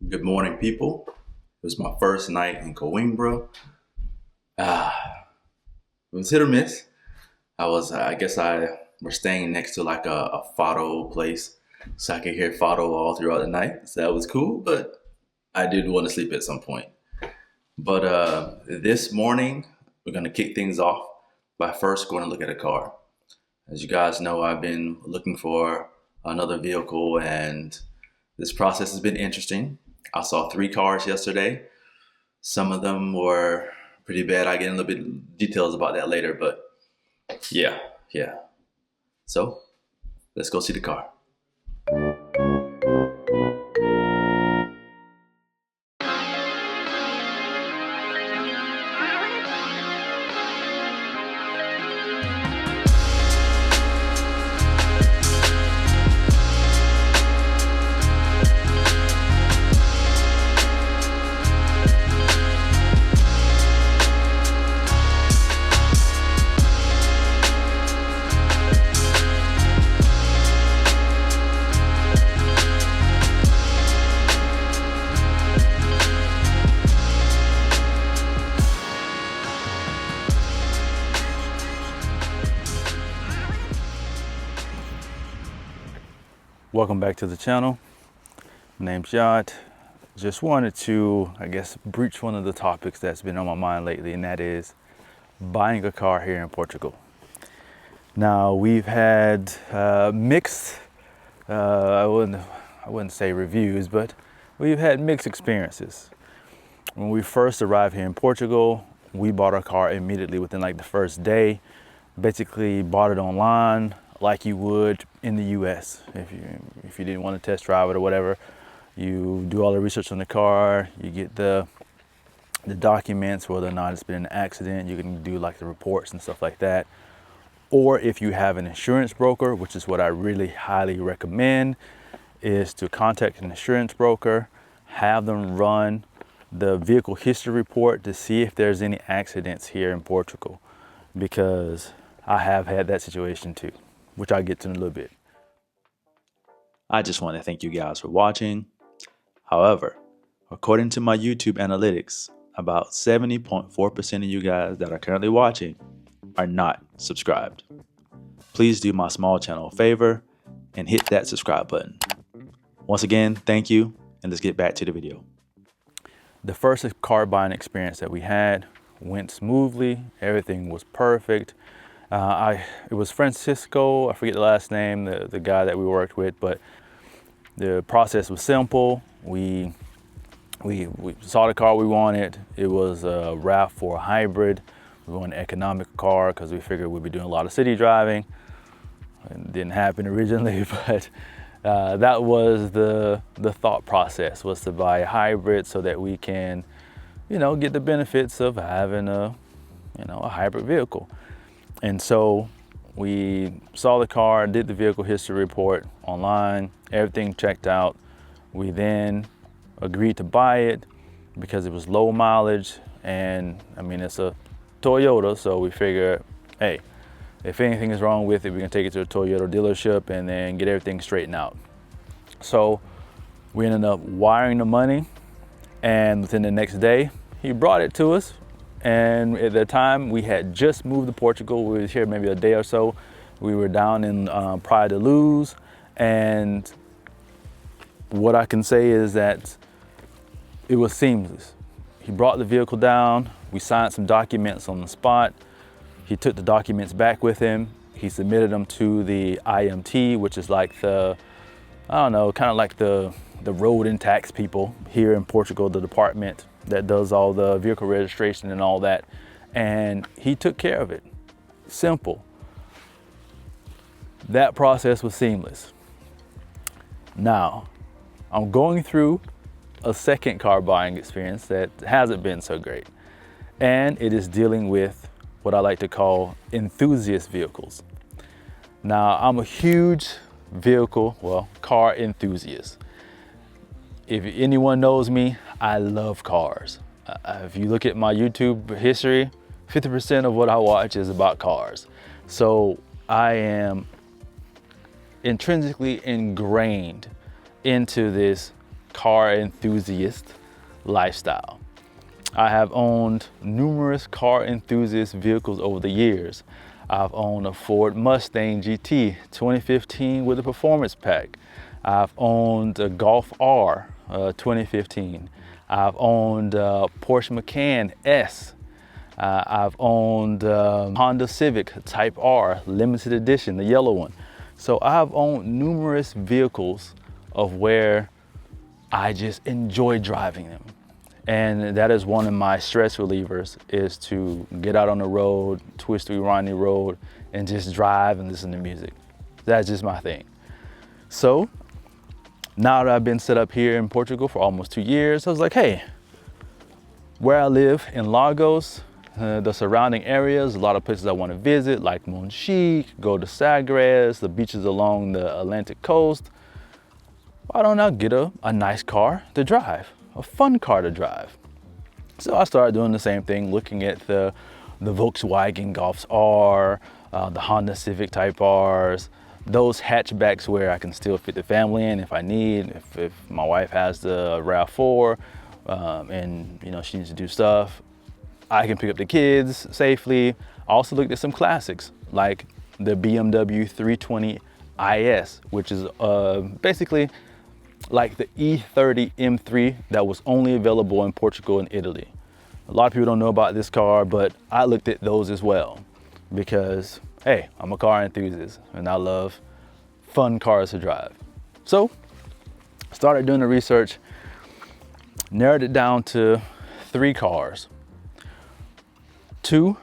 Good morning, people. It was my first night in Coimbra. It was hit or miss. We're staying next to like a photo place, so I could hear photo all throughout the night. So that was cool, but I did want to sleep at some point. But this morning, we're gonna kick things off by first going to look at a car. As you guys know, I've been looking for another vehicle, and this process has been interesting. I saw 3 cars yesterday. Some of them were pretty bad. I get a little bit details about that later, but yeah. So let's go see the car. Welcome back to the channel. My name's Yacht. Just wanted to, breach one of the topics that's been on my mind lately, and that is buying a car here in Portugal. Now, we've had mixed, I wouldn't say reviews, but we've had mixed experiences. When we first arrived here in Portugal, we bought our car immediately within like the first day. Basically bought it online like you would in the US. If you didn't want to test drive it or whatever, you do all the research on the car, you get the documents, whether or not it's been an accident, you can do like the reports and stuff like that. Or if you have an insurance broker, which is what I really highly recommend, is to contact an insurance broker, have them run the vehicle history report to see if there's any accidents here in Portugal, because I have had that situation too, which I'll get to in a little bit. I just want to thank you guys for watching. However, according to my YouTube analytics, about 70.4% of you guys that are currently watching are not subscribed. Please do my small channel a favor and hit that subscribe button. Once again, thank you, and let's get back to the video. The first car buying experience that we had went smoothly. Everything was perfect. It was Francisco, I forget the last name, the guy that we worked with, but the process was simple. We saw the car we wanted. It was a RAV4 hybrid. We wanted an economic car because we figured we'd be doing a lot of city driving. It didn't happen originally, but that was the thought process, was to buy a hybrid so that we can, get the benefits of having a hybrid vehicle. And so we saw the car, did the vehicle history report online, everything checked out. We then agreed to buy it because it was low mileage, and it's a Toyota, so we figured, hey, if anything is wrong with it, we can take it to a Toyota dealership and then get everything straightened out. So we ended up wiring the money, and within the next day, he brought it to us. And at the time, we had just moved to Portugal. We were here maybe a day or so. We were down in Praia de Luz, and what I can say is that it was seamless. He brought the vehicle down. We signed some documents on the spot. He took the documents back with him. He submitted them to the IMT, which is like the road and tax people here in Portugal, the department that does all the vehicle registration and all that. And he took care of it. Simple. That process was seamless. Now, I'm going through a second car buying experience that hasn't been so great. And it is dealing with what I like to call enthusiast vehicles. Now, I'm a huge car enthusiast. If anyone knows me, I love cars. If you look at my YouTube history, 50% of what I watch is about cars. So I am intrinsically ingrained into this car enthusiast lifestyle. I have owned numerous car enthusiast vehicles over the years. I've owned a Ford Mustang GT 2015 with a performance pack. I've owned a Golf R 2015. I've owned a Porsche Macan S. I've owned Honda Civic Type R limited edition, the yellow one. So I've owned numerous vehicles of where I just enjoy driving them. And that is one of my stress relievers, is to get out on the road, twisty, windy road, and just drive and listen to music. That's just my thing. So now that I've been set up here in Portugal for almost 2 years, I was like, hey, where I live in Lagos, the surrounding areas, a lot of places I want to visit, like Monchique, go to Sagres, the beaches along the Atlantic coast. Why don't I get a nice car to drive, a fun car to drive? So I started doing the same thing, looking at the Volkswagen Golfs R, the Honda Civic Type Rs, those hatchbacks where I can still fit the family in if I need, if my wife has the RAV4 and you know she needs to do stuff, I can pick up the kids safely. I also looked at some classics like the BMW 320 IS, which is basically like the E30 M3 that was only available in Portugal and Italy. A lot of people don't know about this car, but I looked at those as well because, hey, I'm a car enthusiast and I love fun cars to drive. So started doing the research, narrowed it down to 3 cars. 2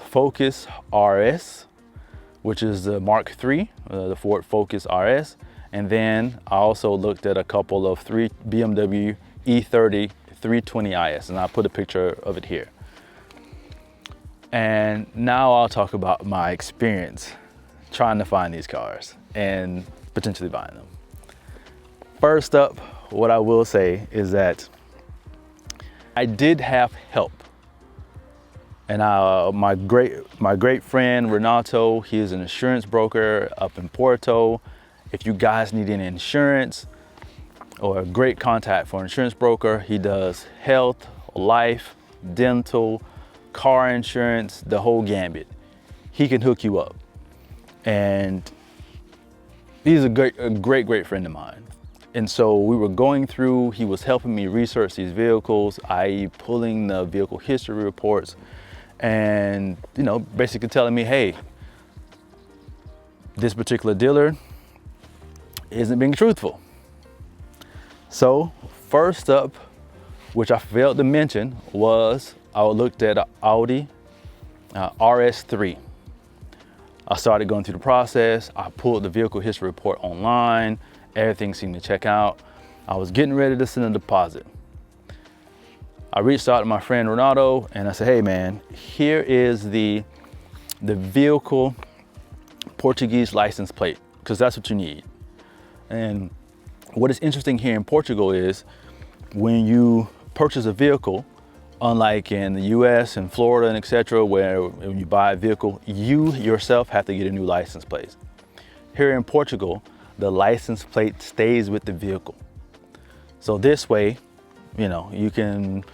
Focus RS, which is the Mark III, the Ford Focus RS. And then I also looked at a couple of 3 BMW E30 320 IS, and I'll put a picture of it here. And now I'll talk about my experience trying to find these cars and potentially buying them. First up, what I will say is that I did have help. And my great friend Renato, he is an insurance broker up in Porto. If you guys need any insurance or a great contact for an insurance broker, he does health, life, dental, car insurance, the whole gambit. He can hook you up. And he's a great friend of mine. And so we were going through, he was helping me research these vehicles, i.e. pulling the vehicle history reports and, you know, basically telling me, hey, this particular dealer isn't being truthful. So first up, which I failed to mention, was I looked at an Audi RS3. I started going through the process. I pulled the vehicle history report online. Everything seemed to check out. I was getting ready to send a deposit. I reached out to my friend Renato and I said, hey man, here is the vehicle Portuguese license plate, because that's what you need. And what is interesting here in Portugal is when you purchase a vehicle, unlike in the US and Florida and etc., where when you buy a vehicle, you yourself have to get a new license plate. Here in Portugal, the license plate stays with the vehicle. So this way, you know, you can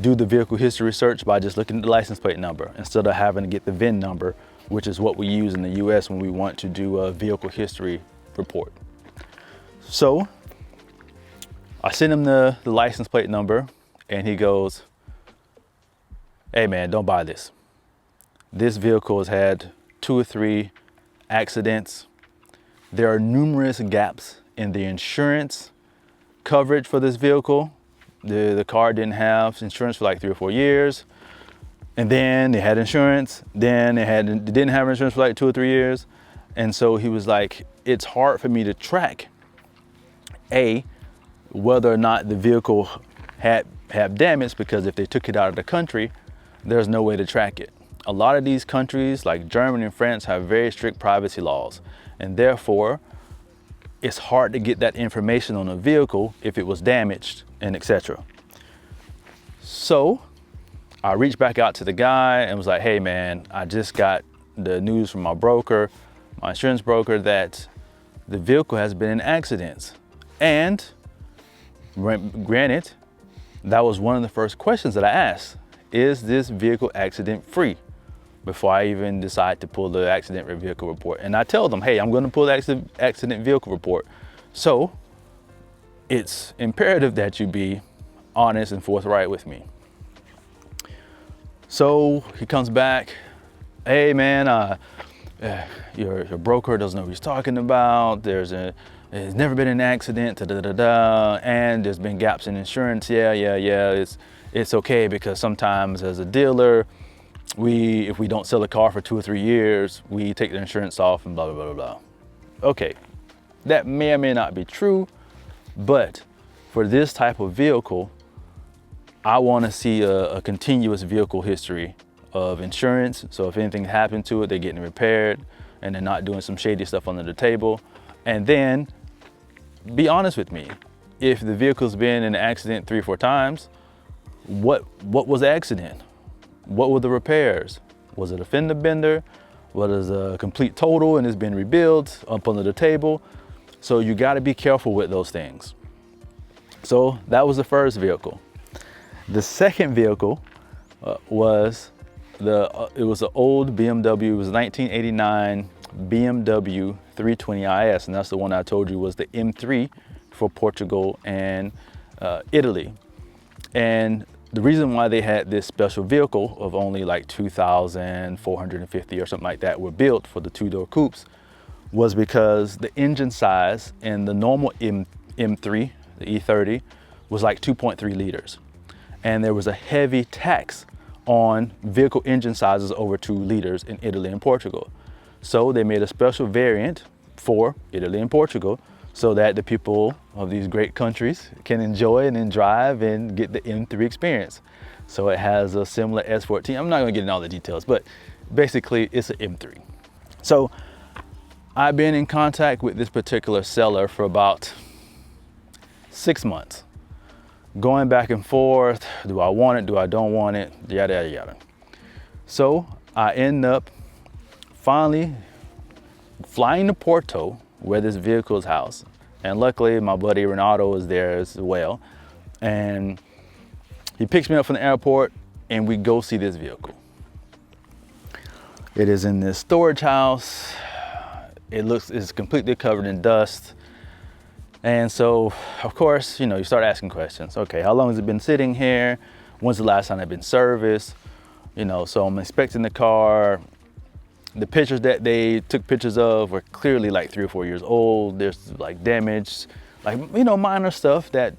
do the vehicle history search by just looking at the license plate number instead of having to get the VIN number, which is what we use in the US when we want to do a vehicle history report. So I sent him the license plate number and he goes, hey man, don't buy this. This vehicle has had 2 or 3 accidents. There are numerous gaps in the insurance coverage for this vehicle. The car didn't have insurance for like 3 or 4 years. And then they had insurance. Then they didn't have insurance for like 2 or 3 years. And so he was like, it's hard for me to track whether or not the vehicle had damage, because if they took it out of the country, there's no way to track it. A lot of these countries like Germany and France have very strict privacy laws, and therefore it's hard to get that information on a vehicle if it was damaged and etc. So I reached back out to the guy and was like, hey man, I just got the news from my broker, my insurance broker, that the vehicle has been in accidents. And Granted, that was one of the first questions that I asked. Is this vehicle accident free? Before I even decide to pull the accident vehicle report. And I tell them, hey, I'm gonna pull the accident vehicle report. So it's imperative that you be honest and forthright with me. So he comes back, hey man, your broker doesn't know what he's talking about. There's never been an accident, and there's been gaps in insurance. Yeah, it's okay because sometimes as a dealer, if we don't sell a car for 2 or 3 years, we take the insurance off and blah, blah, blah, blah. Okay, that may or may not be true, but for this type of vehicle, I want to see a continuous vehicle history of insurance. So if anything happened to it, they're getting repaired and they're not doing some shady stuff under the table. And then be honest with me. If the vehicle's been in an accident 3 or 4 times, what was the accident? What were the repairs? Was it a fender bender? Was it a complete total and it's been rebuilt up under the table? So you got to be careful with those things. So that was the first vehicle. The second vehicle was it was an old BMW. It was a 1989 BMW 320 IS, and that's the one I told you was the M3 for Portugal and Italy. And the reason why they had this special vehicle of only like 2,450 or something like that were built for the 2-door coupes was because the engine size in the normal M3, the E30, was like 2.3 liters. And there was a heavy tax on vehicle engine sizes over 2 liters in Italy and Portugal. So they made a special variant for Italy and Portugal so that the people of these great countries can enjoy and then drive and get the M3 experience. So it has a similar S14. I'm not gonna get into all the details, but basically it's an M3. So I've been in contact with this particular seller for about 6 months. Going back and forth, do I want it, do I don't want it, yada, yada, yada. So I end up finally flying to Porto, where this vehicle is housed. And luckily my buddy Renato is there as well. And he picks me up from the airport and we go see this vehicle. It is in this storage house. It's completely covered in dust. And so, of course, you start asking questions. Okay, how long has it been sitting here? When's the last time it's been serviced? So I'm inspecting the car. The pictures that they took pictures of were clearly like 3 or 4 years old. There's like damage, like, minor stuff that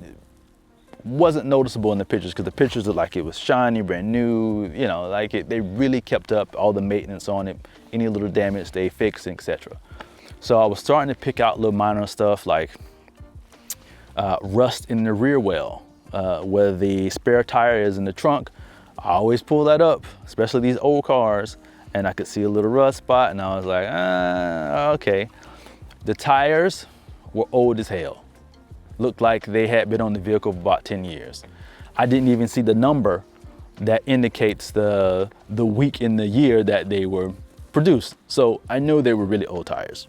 wasn't noticeable in the pictures because the pictures looked like it was shiny, brand new, they really kept up all the maintenance on it. Any little damage they fixed, etc. So I was starting to pick out little minor stuff like rust in the rear well, where the spare tire is in the trunk. I always pull that up, especially these old cars, and I could see a little rust spot, and I was like, okay. The tires were old as hell. Looked like they had been on the vehicle for about 10 years. I didn't even see the number that indicates the week in the year that they were produced. So I knew they were really old tires.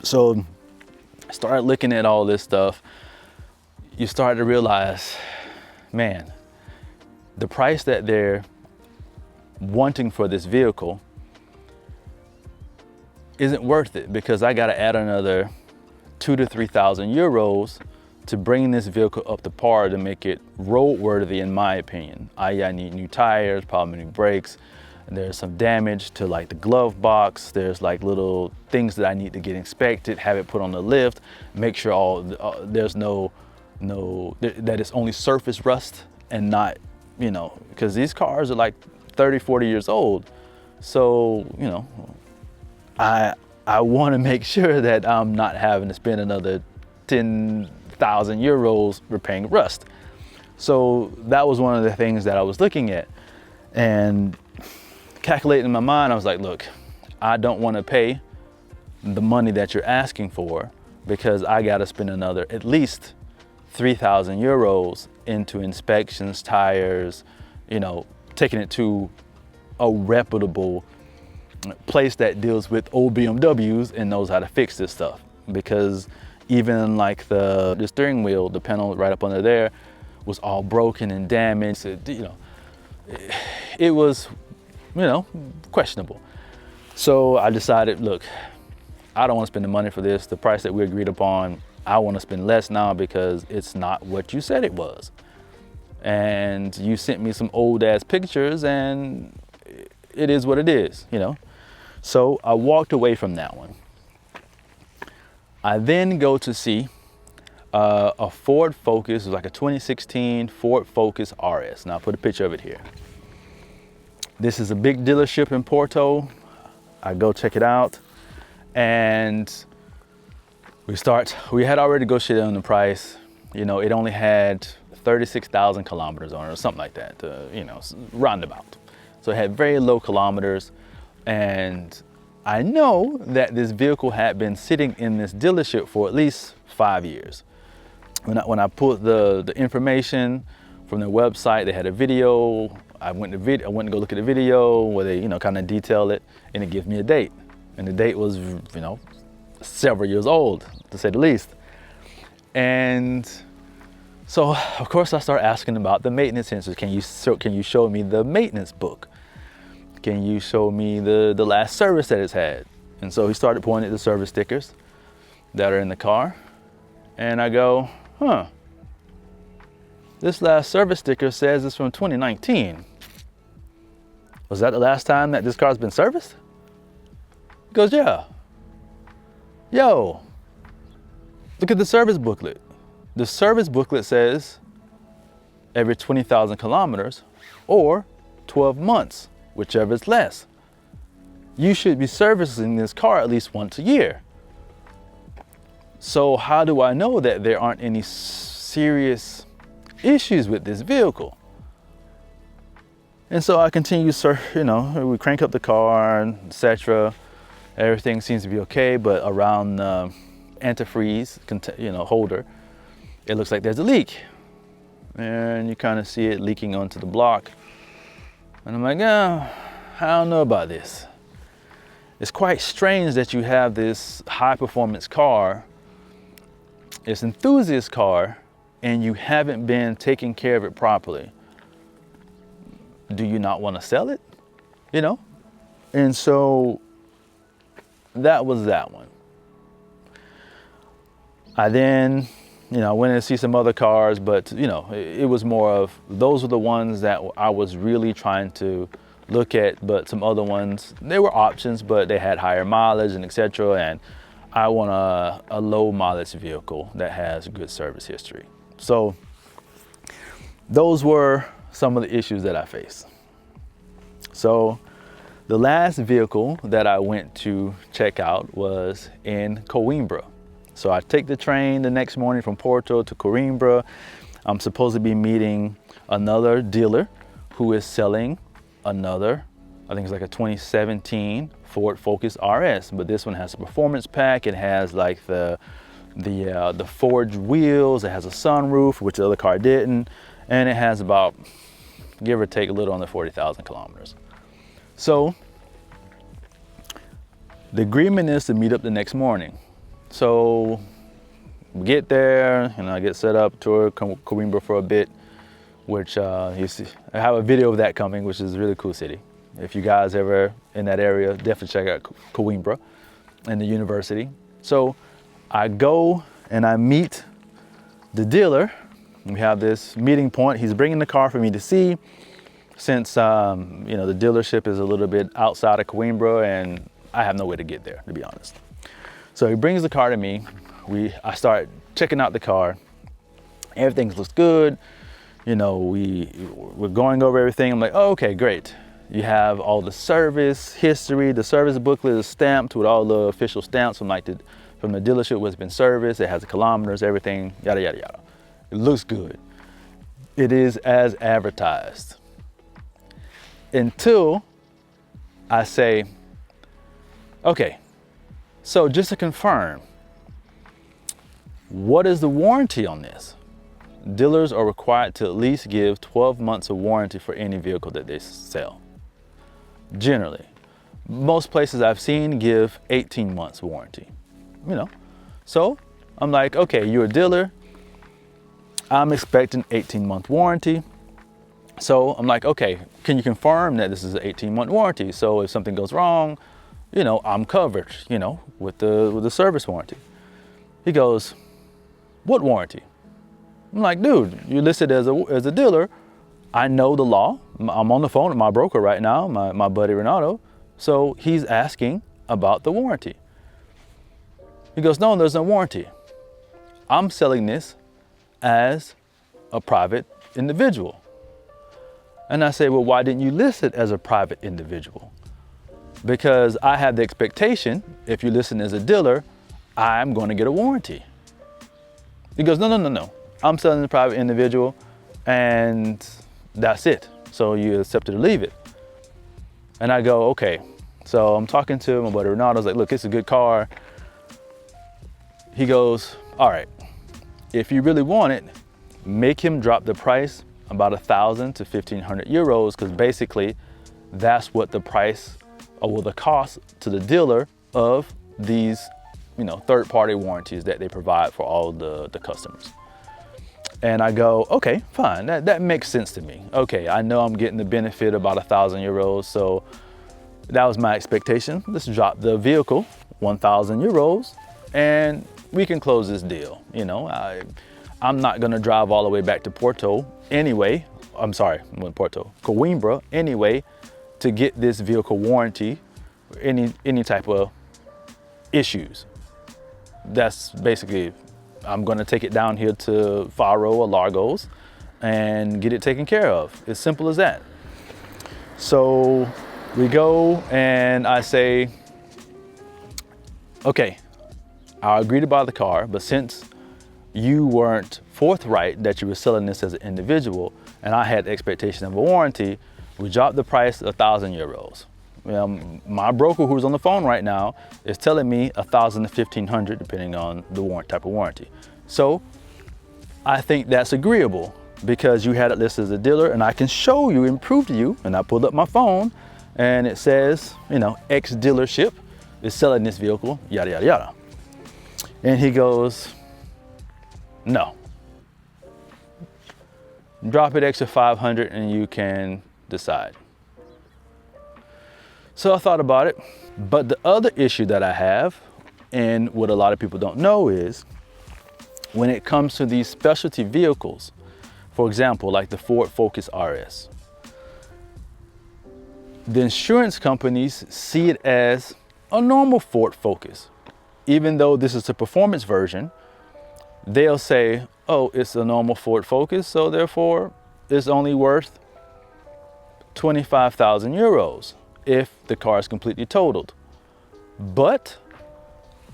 So I started looking at all this stuff. You start to realize, man, the price that they're wanting for this vehicle isn't worth it, because I got to add another 2,000 to 3,000 euros to bring this vehicle up to par to make it roadworthy, in my opinion. I need new tires, probably new brakes, and there's some damage to like the glove box. There's like little things that I need to get inspected, have it put on the lift, make sure there's that it's only surface rust and not, because these cars are like 30, 40 years old. So, I want to make sure that I'm not having to spend another 10,000 euros repairing rust. So that was one of the things that I was looking at, and calculating in my mind, I was like, look, I don't want to pay the money that you're asking for, because I got to spend another at least 3,000 euros into inspections, tires, taking it to a reputable place that deals with old BMWs and knows how to fix this stuff. Because, Even like the steering wheel, the panel right up under there was all broken and damaged. It was, questionable. So I decided, look, I don't want to spend the money for this. The price that we agreed upon, I want to spend less now because it's not what you said it was. And you sent me some old ass pictures and it is what it is, So I walked away from that one. I then go to see a Ford Focus. It was like a 2016 Ford Focus RS. Now I'll put a picture of it here. This is a big dealership in Porto. I go check it out and we had already negotiated on the price. It only had 36,000 kilometers on it or something like that, roundabout. So it had very low kilometers, and I know that this vehicle had been sitting in this dealership for at least 5 years. When I put the information from their website, they had a video. I went to go look at the video where they, kind of detail it, and it gives me a date. And the date was, several years old, to say the least. And so, of course, I start asking about the maintenance history. Can you show me the maintenance book? Can you show me the last service that it's had? And so he started pointing at the service stickers that are in the car. And I go, this last service sticker says it's from 2019. Was that the last time that this car's been serviced? He goes, yeah. Yo, look at the service booklet. The service booklet says every 20,000 kilometers or 12 months, whichever is less. You should be servicing this car at least once a year. So how do I know that there aren't any serious issues with this vehicle? And so I continue, we crank up the car, etc. Everything seems to be okay, but around the antifreeze, holder, it looks like there's a leak. And you kind of see it leaking onto the block. And I'm like, I don't know about this. It's quite strange that you have this high performance car, it's an enthusiast car, and you haven't been taking care of it properly. Do you not want to sell it? And so that was that one. I then, went and see some other cars, but it was more of, those were the ones that I was really trying to look at, but some other ones, they were options, but they had higher mileage and etc. And I want a low mileage vehicle that has good service history. So those were some of the issues that I faced. So the last vehicle that I went to check out was in Coimbra. So I take the train the next morning from Porto to Coimbra. I'm supposed to be meeting another dealer who is selling another, I think it's like a 2017 Ford Focus RS, but this one has a performance pack. It has like the forged wheels. It has a sunroof, which the other car didn't, and it has about, give or take, a little under 40,000 kilometers. So the agreement is to meet up the next morning. So we get there, and I get set up, tour Coimbra for a bit, which you see, I have a video of that coming, which is a really cool city. If you guys ever in that area, definitely check out Coimbra and the university. So I go and I meet the dealer. We have this meeting point. He's bringing the car for me to see, since the dealership is a little bit outside of Coimbra and I have no way to get there, to be honest. So he brings the car to me. I start checking out the car. Everything looks good. We're going over everything. I'm like, oh, okay, great. You have all the service history. The service booklet is stamped with all the official stamps from the dealership where it's been serviced. It has the kilometers, everything, yada, yada, yada. It looks good. It is as advertised. Until I say, okay, so just to confirm, what is the warranty on this? Dealers are required to at least give 12 months of warranty for any vehicle that they sell. Generally, most places I've seen give 18 months warranty. So I'm like, okay, you're a dealer. I'm expecting 18-month warranty. So I'm like, okay, can you confirm that this is an 18-month warranty? So if something goes wrong, you know, I'm covered, you know, with the service warranty. He goes, what warranty? I'm like, dude, you're listed as a dealer. I know the law. I'm on the phone with my broker right now, my buddy Renato. So he's asking about the warranty. He goes, no, there's no warranty. I'm selling this as a private individual. And I say, well, why didn't you list it as a private individual? Because I have the expectation, if you listen as a dealer, I'm going to get a warranty. He goes, no. I'm selling a private individual and that's it. So you accept it or leave it. And I go, okay. So I'm talking to my buddy Renato. I was like, look, it's a good car. He goes, all right, if you really want it, make him drop the price about 1,000 to 1,500 euros, because basically that's what the price or the cost to the dealer of these, you know, third-party warranties that they provide for all the customers. And I go, okay, fine, that makes sense to me. Okay, I know I'm getting the benefit about 1,000 euros, so that was my expectation. Let's drop the vehicle 1,000 euros and we can close this deal. You know, I'm not gonna drive all the way back to Porto anyway. I'm sorry, Porto, Coimbra anyway, to get this vehicle warranty, any type of issues. That's basically, I'm gonna take it down here to Faro or Largos and get it taken care of. As simple as that. So we go and I say, okay, I agree to buy the car, but since you weren't forthright that you were selling this as an individual and I had the expectation of a warranty, we dropped the price 1,000 euros. My broker, who's on the phone right now, is telling me 1,000 to 1,500 depending on the type of warranty. So I think that's agreeable because you had it listed as a dealer and I can show you and prove to you, and I pulled up my phone and it says, you know, X dealership is selling this vehicle, yada, yada, yada. And he goes, no. Drop it extra 500 and you can decide. So I thought about it, but the other issue that I have, and what a lot of people don't know, is when it comes to these specialty vehicles, for example, like the Ford Focus RS, the insurance companies see it as a normal Ford Focus. Even though this is a performance version, they'll say, oh, it's a normal Ford Focus, so therefore it's only worth 25,000 euros if the car is completely totaled. But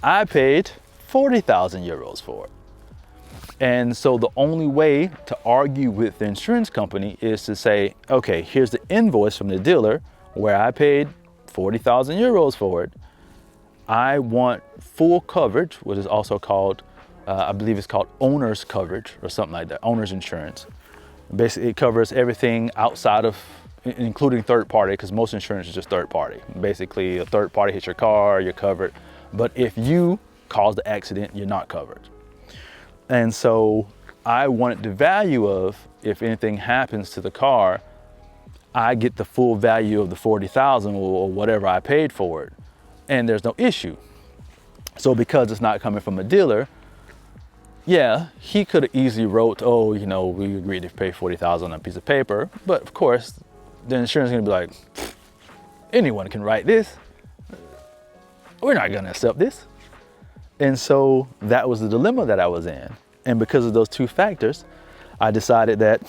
I paid 40,000 euros for it. And so the only way to argue with the insurance company is to say, okay, here's the invoice from the dealer where I paid 40,000 euros for it. I want full coverage, which is also called, I believe it's called owner's coverage or something like that, owner's insurance. Basically, it covers everything outside of, including third party, because most insurance is just third party. Basically, a third party hits your car, you're covered. But if you cause the accident, you're not covered. And so I wanted the value of, if anything happens to the car, I get the full value of the 40,000 or whatever I paid for it. And there's no issue. So because it's not coming from a dealer, yeah, he could have easily wrote, oh, you know, we agreed to pay 40,000 on a piece of paper. But of course, the insurance is gonna be like, anyone can write this. We're not gonna accept this. And so that was the dilemma that I was in. And because of those two factors, I decided that,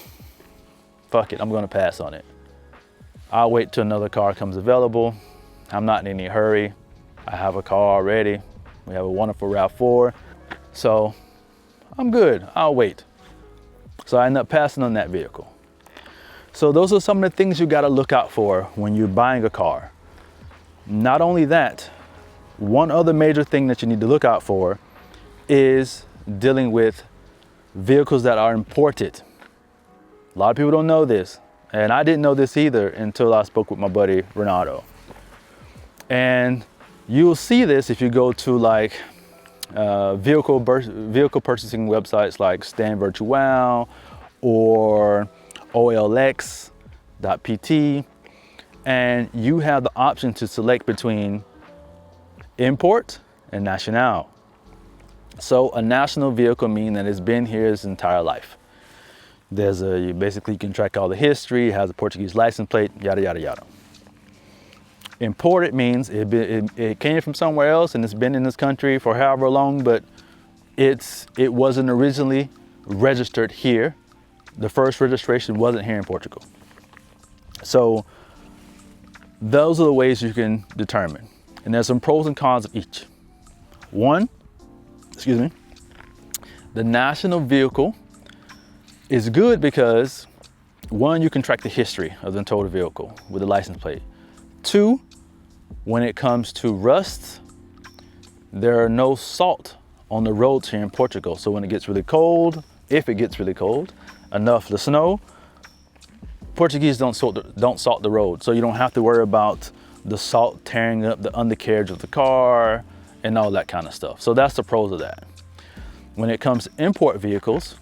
fuck it, I'm gonna pass on it. I'll wait till another car comes available. I'm not in any hurry. I have a car already. We have a wonderful RAV4. So I'm good, I'll wait. So I ended up passing on that vehicle. So those are some of the things you gotta look out for when you're buying a car. Not only that, one other major thing that you need to look out for is dealing with vehicles that are imported. A lot of people don't know this, and I didn't know this either until I spoke with my buddy Renato. And you'll see this if you go to like vehicle purchasing websites like Stand Virtual or OLX.pt, and you have the option to select between import and national. So a national vehicle means that it's been here its entire life. You basically can track all the history, it has a Portuguese license plate, yada, yada, yada. Imported means it came from somewhere else and it's been in this country for however long, but it wasn't originally registered here. The first registration wasn't here in Portugal. So those are the ways you can determine. And there's some pros and cons of each. The national vehicle is good because, one, you can track the history of the total vehicle with the license plate. Two, when it comes to rust, there are no salt on the roads here in Portugal. So when it gets really cold, if it gets really cold enough to snow, Portuguese don't salt the road. So you don't have to worry about the salt tearing up the undercarriage of the car and all that kind of stuff. So that's the pros of that. When it comes to import vehicles,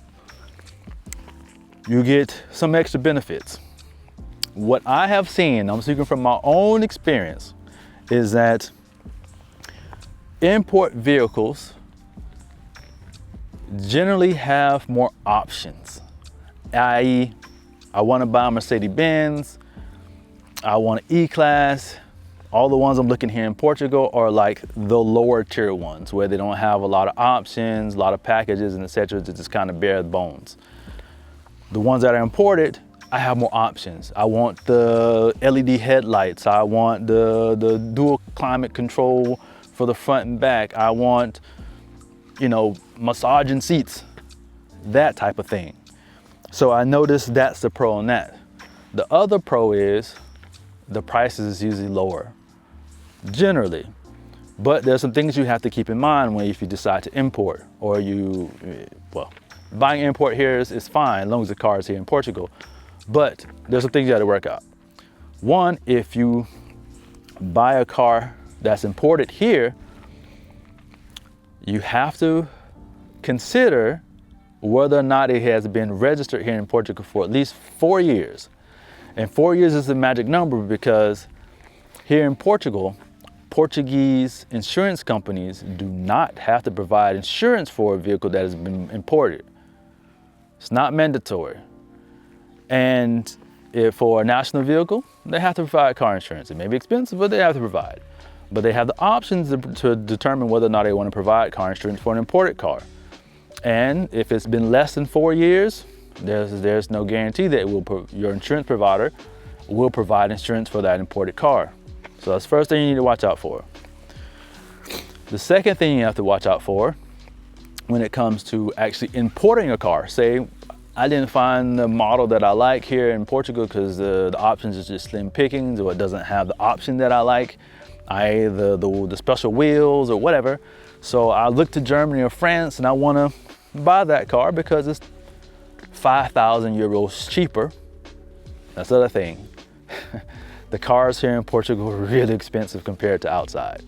you get some extra benefits. What I have seen, I'm speaking from my own experience, is that import vehicles generally have more options. I.e., I want to buy a Mercedes-Benz, I want an E-Class. All the ones I'm looking here in Portugal are like the lower tier ones where they don't have a lot of options, a lot of packages and etc. It's just kind of bare bones. The ones that are imported, I have more options. I want the LED headlights. I want the dual climate control for the front and back. I want, massaging seats, that type of thing. So I noticed that's the pro on that. The other pro is the price is usually lower, generally. But there's some things you have to keep in mind if you decide to import, or buying import here is fine as long as the car is here in Portugal. But there's some things you got to work out. One, if you buy a car that's imported here, you have to consider whether or not it has been registered here in Portugal for at least 4 years. And 4 years is the magic number because here in Portugal, Portuguese insurance companies do not have to provide insurance for a vehicle that has been imported. It's not mandatory. And if for a national vehicle, they have to provide car insurance. It may be expensive, but they have to provide. But they have the options to determine whether or not they want to provide car insurance for an imported car. And if it's been less than 4 years, there's no guarantee that your insurance provider will provide insurance for that imported car. So that's the first thing you need to watch out for. The second thing you have to watch out for when it comes to actually importing a car, say I didn't find the model that I like here in Portugal because the options is just slim pickings, or it doesn't have the option that I like, the special wheels or whatever. So I look to Germany or France and I want to buy that car because it's 5,000 euros cheaper. That's the other thing. The cars here in Portugal are really expensive compared to outside.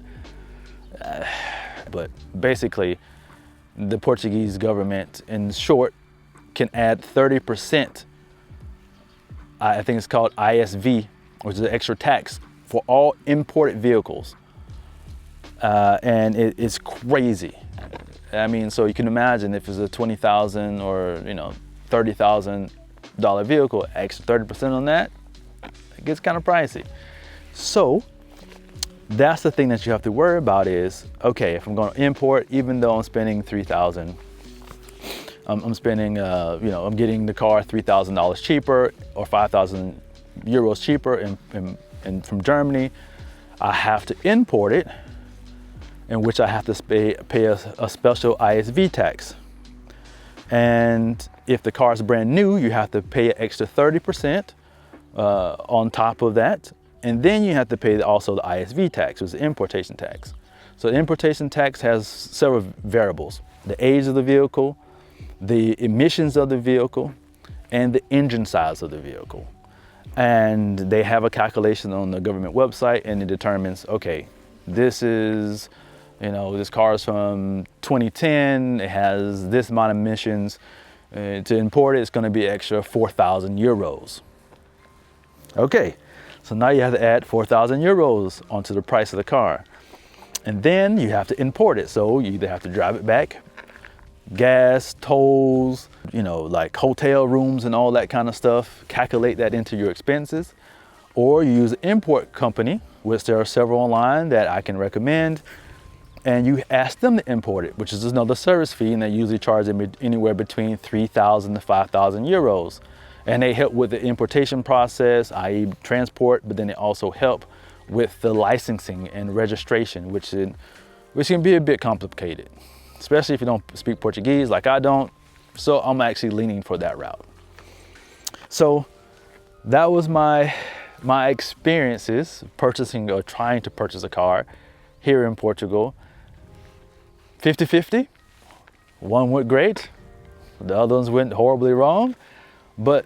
But basically, the Portuguese government, in short, can add 30%. I think it's called ISV, which is an extra tax for all imported vehicles. And it's crazy. I mean, so you can imagine if it's a $20,000 or $30,000 vehicle, extra 30% on that, it gets kind of pricey. So that's the thing that you have to worry about is, okay, if I'm going to import, even though I'm spending $3,000, I'm spending, I'm getting the car $3,000 cheaper or 5,000 euros cheaper and from Germany, I have to import it, in which I have to pay a special ISV tax. And if the car is brand new, you have to pay an extra 30% on top of that. And then you have to pay also the ISV tax, which is the importation tax. So the importation tax has several variables: the age of the vehicle, the emissions of the vehicle, and the engine size of the vehicle. And they have a calculation on the government website, and it determines, okay, this is You know, this car is from 2010, it has this amount of emissions. To import it, it's going to be extra 4,000 euros. Okay, so now you have to add 4,000 euros onto the price of the car. And then you have to import it. So you either have to drive it back, gas, tolls, you know, like hotel rooms and all that kind of stuff, calculate that into your expenses. Or you use an import company, which there are several online that I can recommend, and you ask them to import it, which is another service fee, and they usually charge them anywhere between 3,000 to 5,000 euros. And they help with the importation process, i.e. transport, but then they also help with the licensing and registration, which can be a bit complicated, especially if you don't speak Portuguese like I don't. So I'm actually leaning for that route. So that was my experiences purchasing or trying to purchase a car here in Portugal. 50-50. One went great, the other ones went horribly wrong, but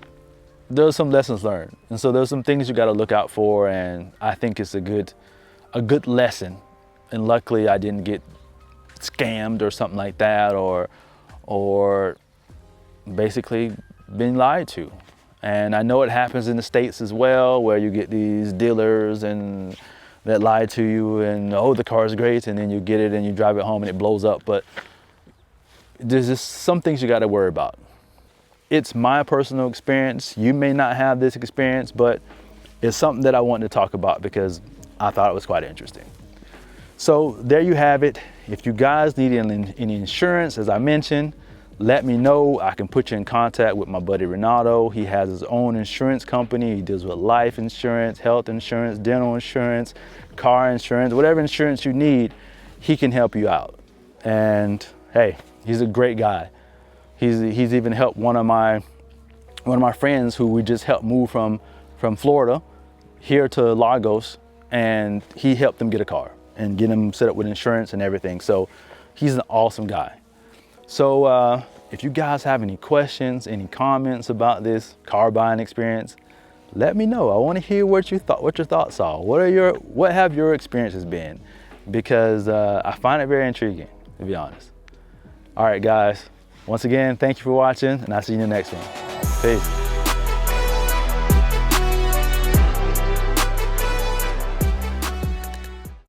there's some lessons learned. And so there's some things you got to look out for, and I think it's a good lesson. And luckily I didn't get scammed or something like that, or basically been lied to. And I know it happens in the States as well, where you get these dealers and that lie to you, and oh, the car is great, and then you get it and you drive it home and it blows up. But there's just some things you got to worry about. It's my personal experience. You may not have this experience, but it's something that I wanted to talk about because I thought it was quite interesting. So there you have it. If you guys need any insurance, as I mentioned, let me know. I can put you in contact with my buddy Renato. He has his own insurance company. He deals with life insurance, health insurance, dental insurance, car insurance, whatever insurance you need, he can help you out. And hey, he's a great guy. He's even helped one of my friends who we just helped move from Florida here to Lagos, and he helped them get a car and get them set up with insurance and everything. So he's an awesome guy. So if you guys have any questions, any comments about this car buying experience, let me know. I want to hear what your thoughts are. What have your experiences been? Because I find it very intriguing, to be honest. All right, guys. Once again, thank you for watching, and I'll see you in the next one. Peace.